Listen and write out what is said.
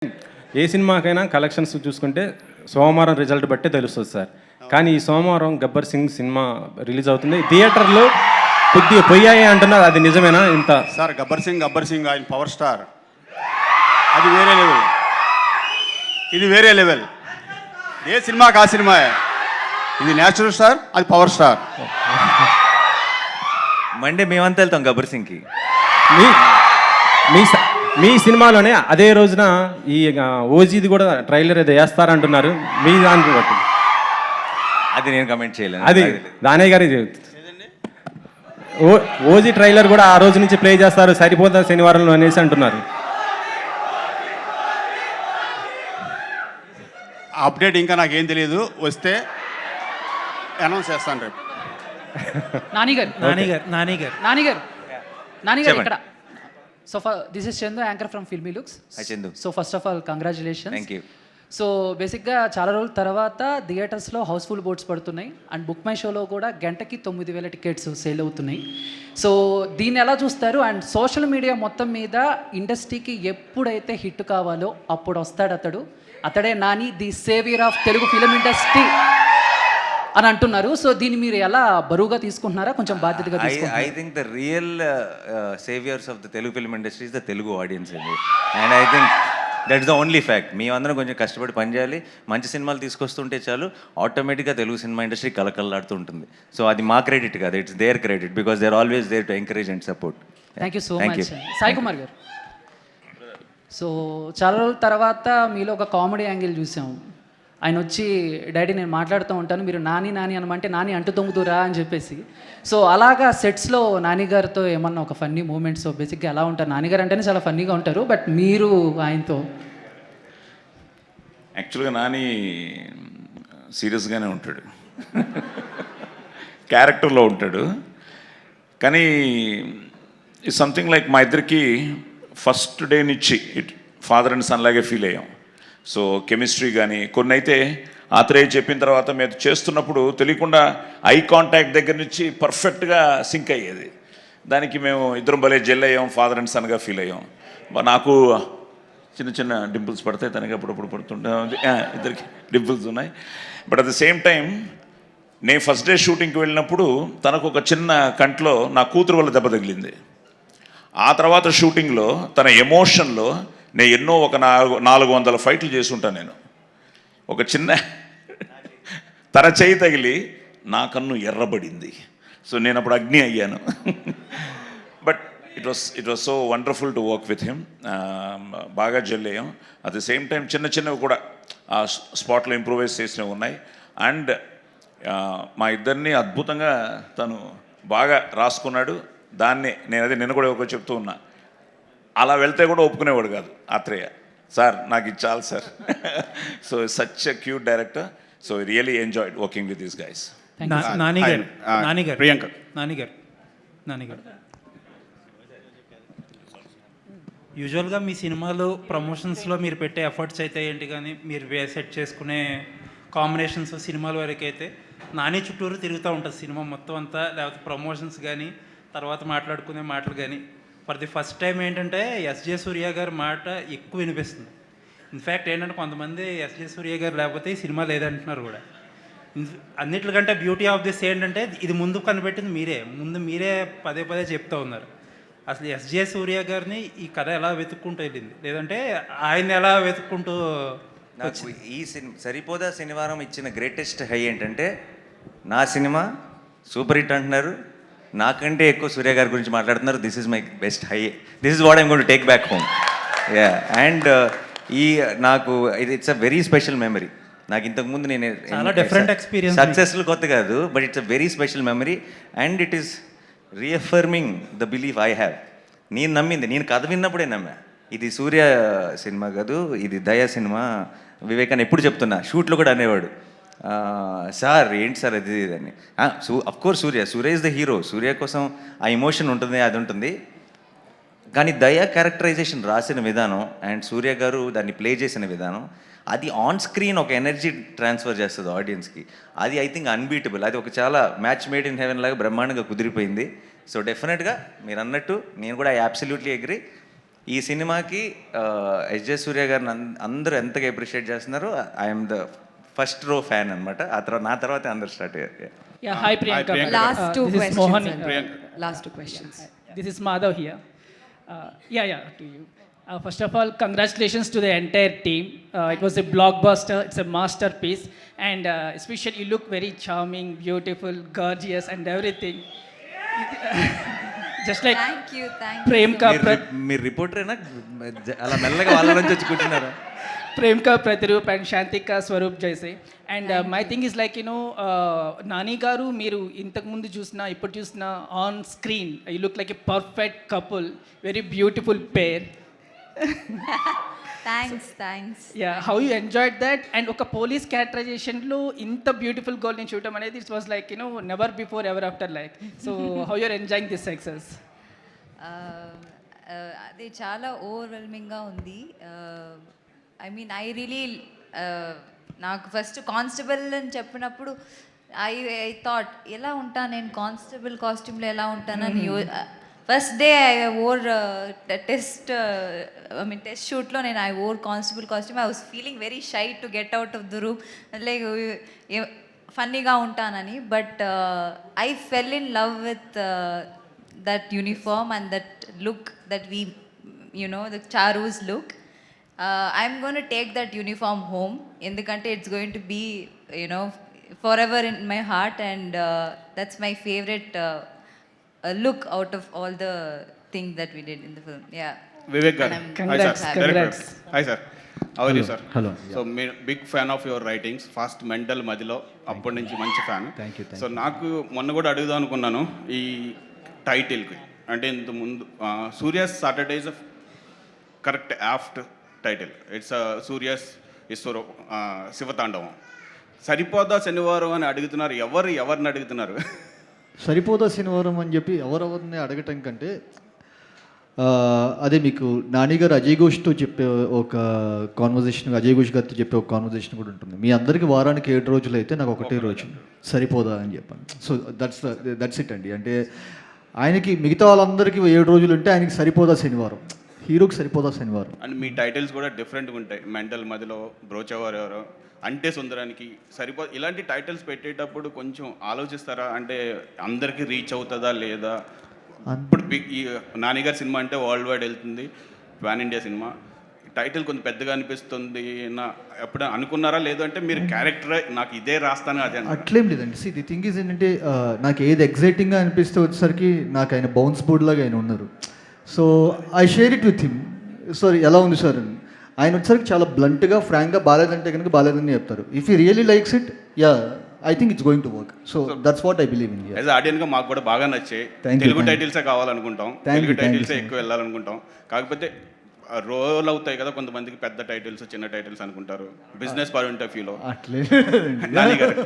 ఏ సినిమాకైనా collections చూసుకుంటే సోమవారం result బట్టే తెలుస్తుంది సార్. కానీ ఈ సోమవారం గబ్బర్ సింగ్ సినిమా రిలీజ్ అవుతుంది, థియేటర్లో కొద్దిగా పోయాయి అంటున్నారు, అది నిజమేనా? ఇంత సార్ గబ్బర్ సింగ్ ఆయన పవర్ స్టార్, అది వేరే లెవెల్, ఇది వేరే లెవెల్. ఏ సినిమాకి ఆ సినిమా, ఇది నేచురల్ స్టార్, అది పవర్ స్టార్. మండే మేమంతా వెళ్తాం గబ్బర్ సింగ్కి. మీ మీ మీ సినిమాలోనే అదే రోజున ఈ ఓజీది కూడా ట్రైలర్ ఏదో వేస్తారంటున్నారు, మీ దాన్ని బట్టి. అది నేను కమెంట్ చేయలేను. అది దానయ్య గారి ఓజీ ట్రైలర్ కూడా ఆ రోజు నుంచి ప్లే చేస్తారు, సరిపోతా శనివారంలో అనేసి అంటున్నారు. అప్డేట్ ఇంకా నాకేం తెలియదు, వస్తే అనౌన్స్ చేస్తాను రేపు. నానిగారు ఇక్కడ. So this is Chandu, anchor from filmy looks. Hi Chandu. So first of all congratulations. Thank you. So బేసిక్గా చాలా రోజుల తర్వాత థియేటర్స్లో హౌస్ఫుల్ బోర్డ్స్ పడుతున్నాయి అండ్ బుక్ మై షోలో కూడా గంటకి 9,000 టికెట్స్ సేల్ అవుతున్నాయి. సో దీన్ని ఎలా చూస్తారు? అండ్ సోషల్ మీడియా మొత్తం మీద ఇండస్ట్రీకి ఎప్పుడైతే హిట్ కావాలో అప్పుడు వస్తాడు అతడే Nani, the saviour of Telugu film industry అని అంటున్నారు. సో దీన్ని మీరు ఎలా బరువుగా తీసుకుంటున్నారా, కొంచెం బాధ్యతగా తీసుకుంటున్నారా? I think the real saviours of the Telugu film industry is the Telugu audience అండి. And I think that's the only fact. మేమందరం కొంచెం కష్టపడి పనిచేయాలి, మంచి సినిమాలు తీసుకొస్తుంటే చాలు, ఆటోమేటిక్గా తెలుగు సినిమా ఇండస్ట్రీ కలకల్లాడుతూ ఉంటుంది. సో అది మా క్రెడిట్ కాదు, it's their credit, because they are always there to encourage and support. Thank you so much. Sai Kumar గారు, సో చాలా రోజుల తర్వాత మీలో ఒక కామెడీ యాంగిల్ చూసాము. ఆయన వచ్చి, డాడీ నేను మాట్లాడుతూ ఉంటాను, మీరు నాని నాని అనమంటే నాని అంటు తొంగుతురా అని చెప్పేసి. సో అలాగా సెట్స్లో నానిగారితో ఏమన్నా ఒక ఫన్నీ మూమెంట్స్ బేసిక్గా ఎలా ఉంటారు? నానిగారు అంటేనే చాలా ఫన్నీగా ఉంటారు, బట్ మీరు ఆయనతో? యాక్చువల్గా నాని సీరియస్గానే ఉంటాడు, క్యారెక్టర్లో ఉంటాడు. కానీ సంథింగ్ లైక్ మా ఇద్దరికి ఫస్ట్ డే నుంచి ఫాదర్ అండ్ సన్ లాగే ఫీల్ అయ్యాం. సో కెమిస్ట్రీ కానీ కొన్ని అయితే ఆత్రేయ చెప్పిన తర్వాత మేము చేస్తున్నప్పుడు తెలియకుండా ఐ కాంటాక్ట్ దగ్గర నుంచి పర్ఫెక్ట్గా సింక్ అయ్యేది. దానికి మేము ఇద్దరం భలే జెల్ అయ్యాం, ఫాదర్ అండ్ సన్గా ఫీల్ అయ్యాం. నాకు చిన్న చిన్న డింపుల్స్ పడతాయి, తనకి అప్పుడప్పుడు పడుతుంటే ఇద్దరికి డింపుల్స్ ఉన్నాయి. But at the same time నేను ఫస్ట్ డే షూటింగ్కి వెళ్ళినప్పుడు తనకు ఒక చిన్న కంట్లో నా కూతురు వల్ల దెబ్బ తగిలింది. ఆ తర్వాత షూటింగ్లో తన ఎమోషన్లో నేను ఎన్నో ఒక 400 ఫైట్లు చేసి ఉంటాను. నేను ఒక చిన్న తన చేయి తగిలి నా కన్ను ఎర్రబడింది. సో నేను అప్పుడు అగ్ని అయ్యాను. But it was so wonderful to work with him. బాగా జెల్ అయ్యాం. అట్ ది సేమ్ టైం చిన్న చిన్నవి కూడా ఆ స్పాట్లో ఇంప్రూవైజ్ చేసినవి ఉన్నాయి. అండ్ మా ఇద్దరిని అద్భుతంగా తను బాగా రాసుకున్నాడు. దాన్ని నేను అదే నిన్న కూడా ఒక చెప్తూ ఉన్నా, అలా వెళ్తే కూడా ఒప్పుకునేవాడు కాదు ఆత్రేయ. సార్ నాకు ఇది చాలు sir. So such a cute director. So really enjoyed working with this guys. Priyanka నానిగారు యూజువల్గా మీ సినిమాలో ప్రమోషన్స్లో మీరు పెట్టే ఎఫర్ట్స్ అయితే ఏంటి, కానీ మీరు సెట్ చేసుకునే కాంబినేషన్స్ సినిమాల వరకు అయితే నాని చుట్టూరు తిరుగుతూ ఉంటుంది సినిమా మొత్తం అంతా, లేకపోతే ప్రమోషన్స్ కానీ తర్వాత మాట్లాడుకునే మాటలు కానీ. ఫర్ ది ఫస్ట్ టైం ఏంటంటే ఎస్జే సూర్య గారి మాట ఎక్కువ వినిపిస్తుంది. ఇన్ఫ్యాక్ట్ ఏంటంటే కొంతమంది ఎస్జే సూర్య గారు లేకపోతే ఈ సినిమా లేదంటున్నారు కూడా. అన్నిటికంటే బ్యూటీ ఆఫ్ దిస్ ఏంటంటే ఇది ముందు కనిపెట్టింది మీరే పదే పదే చెప్తూ ఉన్నారు. అసలు ఎస్జే సూర్య గారిని ఈ కథ ఎలా వెతుక్కుంటూ వెళ్ళింది, లేదంటే ఆయన ఎలా వెతుక్కుంటూ? నాకు ఈ సరిపోదా శనివారం ఇచ్చిన గ్రేటెస్ట్ హై ఏంటంటే, నా సినిమా సూపర్ హిట్ అంటున్నారు, నాకంటే ఎక్కువ సూర్య గారి గురించి మాట్లాడుతున్నారు. This is my best high, this is what I'm going to take back home. Yeah, and నాకు it's a very special memory. నాకు ఇంతకుముందు నేను డిఫరెంట్ ఎక్స్పీరియన్స్, సక్సెస్ఫుల్ కొత్త కాదు, but it's a very special memory. And it is reaffirming the belief I have. నేను కథ విన్నప్పుడే నమ్మా, ఇది సూర్య సినిమా కాదు, ఇది దయా సినిమా. వివేకాన్ని ఎప్పుడు చెప్తున్నా, షూట్లో కూడా అనేవాడు, సార్ ఏంటి సార్ అది అని. Of course Surya is the hero, Surya కోసం ఆ ఎమోషన్ ఉంటుంది, అది ఉంటుంది. కానీ దయా క్యారెక్టరైజేషన్ రాసిన విధానం అండ్ సూర్య గారు దాన్ని ప్లే చేసిన విధానం, అది ఆన్ స్క్రీన్ ఒక ఎనర్జీ ట్రాన్స్ఫర్ చేస్తుంది ఆడియన్స్కి. అది ఐ థింక్ అన్బీటబుల్. అది ఒక చాలా మ్యాచ్ మేడ్ ఇన్ హెవెన్ లాగా బ్రహ్మాండంగా కుదిరిపోయింది. సో డెఫినెట్గా మీరు అన్నట్టు నేను కూడా ఐ అబ్సల్యూట్లీ అగ్రీ. ఈ సినిమాకి ఎస్జే సూర్య గారిని అందరూ ఎంతగా అప్రిషియేట్ చేస్తున్నారు. I'm the first row fan అనమాట. ఆ తర్వాత నా తర్వాత అందరు స్టార్ట్ అయ్యారు. Yeah, hi Priyanka. Last two this is questions. Mohan. Last two questions. This is Madhav here. Yeah, to you. First of all, congratulations to the entire team. It was a blockbuster. It's a masterpiece, and especially you look very charming, beautiful, gorgeous, and everything. Just like Thank you. Prem ka మీరు రిపోర్టరేనా? అలా మెల్లగా వాళ్ళ నుంచి వచ్చి కూర్చున్నారా? Prem ka Pratyarup and Shanti ka Swarup jaise. And my thing is like, Nani garu మీరు ఇంతకు ముందు చూసినా ఇప్పుడు చూసినా on screen you look like a perfect couple, very beautiful pair. Thanks. Yeah, how you enjoyed that? And ఒక police క్యారెక్టరైజేషన్లో ఇంత beautiful గర్ల్ని చూడటం అనేది it's was like never before ever after like. So how you're enjoying this success? అది చాలా ఓవర్వెల్మింగ్గా ఉంది. I mean I really నాకు first constable అని చెప్పినప్పుడు ఐ థాట్ ఎలా ఉంటాను నేను కానిస్టేబుల్ కాస్ట్యూమ్లో ఎలా ఉంటానని. First day I wore test షూట్లో నేను I wore constable costume. I was feeling very shy to get out of the room, like ఫన్నీగా ఉంటానని. But I fell in love with that uniform and that look that we, the Charu's look. I'm going to take that uniform home endukante it's going to be, forever in my heart, and that's my favorite look out of all the things that we did in the film. Yeah. Vivek garu. And I'm Congrats, happy. congrats. Hi sir. How are you sir? Hello. So me big fan of your writings. First mental మధ్యలో అప్పటి నుంచి మంచి fan. So నాకు మొన్న కూడా అడుగుదాం అనుకున్నాను ఈ టైటిల్కి. అంటే ఇంత ముందు Surya's Saturdays correct after title. It's Surya's ఈశ్వరం శివతాండవం. సరిపోదా శనివారం అని అడుగుతున్నారు. ఎవరిని అడుగుతున్నారు? సరిపోదా శనివారం అని చెప్పి ఎవరెవరిని అడగటం కంటే అదే మీకు నానిగారు అజయ్ ఘోష్తో చెప్పే ఒక కాన్వర్జేషన్, అజయ్ ఘోష్ గారితో చెప్పే ఒక కాన్వర్జేషన్ కూడా ఉంటుంది. మీ అందరికీ వారానికి 7 రోజులు అయితే నాకు ఒకటే రోజు సరిపోదా అని చెప్పాను. సో దట్స్ ఇట్ అండి. అంటే ఆయనకి మిగతా వాళ్ళందరికీ 7 రోజులు ఉంటే ఆయనకి సరిపోదా శనివారం, హీరోకి సరిపోదా శనివారం. అండ్ మీ టైటిల్స్ కూడా డిఫరెంట్గా ఉంటాయి. మెంటల్ మధ్యలో బ్రోచేవారు ఎవరో, అంటే సుందరానికి ఇలాంటి టైటిల్స్ పెట్టేటప్పుడు కొంచెం ఆలోచిస్తారా? అంటే అందరికీ రీచ్ అవుతుందా లేదా? ఇప్పుడు ఈ నానిగారి సినిమా అంటే వరల్డ్ వైడ్ వెళ్తుంది, పాన్ ఇండియా సినిమా. టైటిల్ కొంచెం పెద్దగా అనిపిస్తుంది ఎప్పుడు అనుకున్నారా? లేదు అంటే మీరు క్యారెక్టర్ నాకు ఇదే రాస్తాను అదే అట్లేం లేదండి. సి ది థింగ్ ఈజ్ ఏంటంటే నాకు ఏది ఎగ్జైటింగ్గా అనిపిస్తే వచ్చేసరికి నాకు ఆయన బౌన్స్ బోర్డ్ లాగా ఆయన ఉన్నారు. So I share it with him. Sir ఎలా ఉంది సార్ అని. ఆయన వచ్చేసరికి చాలా బ్లంట్గా ఫ్రాంక్గా బాగాలేదంటే కనుక బాగాలేదని చెప్తారు. If you really likes it, yeah I think it's going to work. So that's what I believe in. As ఆడియన్గా మాకు కూడా బాగా నచ్చాయి. తెలుగు టైటిల్సే కావాలనుకుంటాం, తెలుగు టైటిల్సే ఎక్కువ వెళ్ళాలనుకుంటాం. కాకపోతే రోల్ అవుతాయి కదా కొంతమందికి, పెద్ద టైటిల్స్ చిన్న టైటిల్స్ అనుకుంటారు బిజినెస్ పాయింట్ ఆఫ్ వ్యూలో. అట్లే నాని గారు